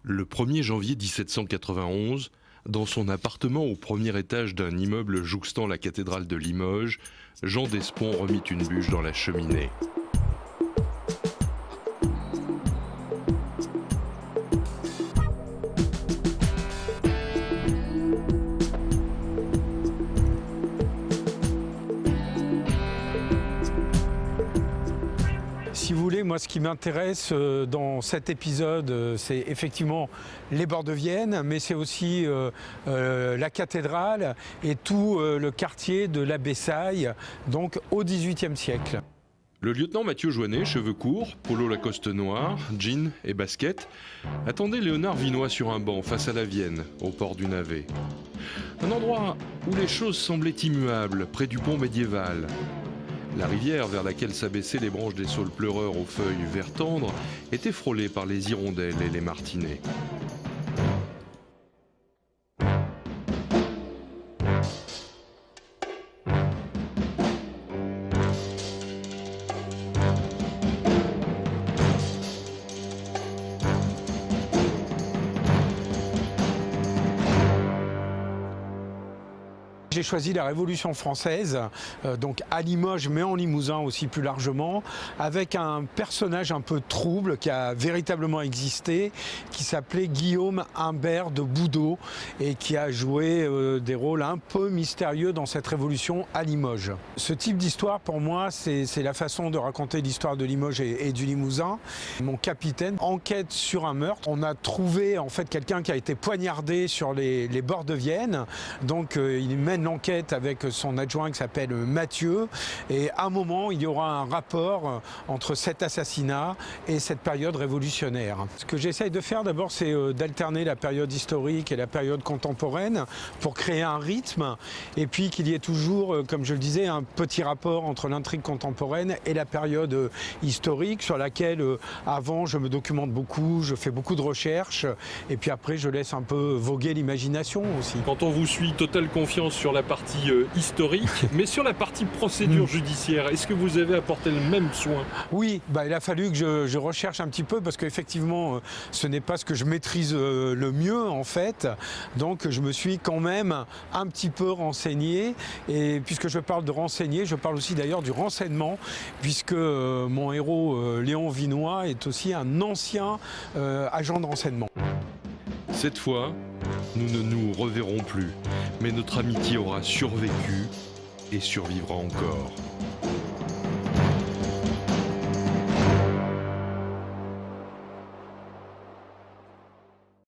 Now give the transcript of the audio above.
Le 1er janvier 1791, dans son appartement au premier étage d'un immeuble jouxtant la cathédrale de Limoges, Jean d'Espons remit une bûche dans la cheminée. Si vous voulez, moi ce qui m'intéresse dans cet épisode, c'est effectivement les bords de Vienne, mais c'est aussi la cathédrale et tout le quartier de la Bessaye, donc au XVIIIe siècle. Le lieutenant Mathieu Joannet, cheveux courts, polo Lacoste noir, jean et basket, attendait Léonard Vinoy sur un banc face à la Vienne, au port du Navet. Un endroit où les choses semblaient immuables, près du pont médiéval. La rivière vers laquelle s'abaissaient les branches des saules pleureurs aux feuilles vert tendre était frôlée par les hirondelles et les martinets. J'ai choisi la Révolution française, donc à Limoges, mais en Limousin aussi plus largement, avec un personnage un peu trouble qui a véritablement existé, qui s'appelait Guillaume Humbert de Boudot et qui a joué des rôles un peu mystérieux dans cette révolution à Limoges. Ce type d'histoire, pour moi, c'est la façon de raconter l'histoire de Limoges et du Limousin. Mon capitaine enquête sur un meurtre. On a trouvé en fait quelqu'un qui a été poignardé sur les bords de Vienne, donc il mène l'enquête avec son adjoint qui s'appelle Mathieu, et à un moment il y aura un rapport entre cet assassinat et cette période révolutionnaire. Ce que j'essaye de faire d'abord, c'est d'alterner la période historique et la période contemporaine pour créer un rythme, et puis qu'il y ait toujours, comme je le disais, un petit rapport entre l'intrigue contemporaine et la période historique sur laquelle avant je me documente beaucoup, je fais beaucoup de recherches, et puis après je laisse un peu voguer l'imagination aussi. Quand on vous suit, totale confiance sur la partie historique, mais sur la partie procédure judiciaire, est-ce que vous avez apporté le même soin? Oui, il a fallu que je recherche un petit peu parce qu'effectivement ce n'est pas ce que je maîtrise le mieux en fait, donc je me suis quand même un petit peu renseigné, et puisque je parle de renseigner, je parle aussi d'ailleurs du renseignement, puisque mon héros Léon Vinoy est aussi un ancien agent de renseignement. Cette fois, nous ne nous reverrons plus, mais notre amitié aura survécu et survivra encore.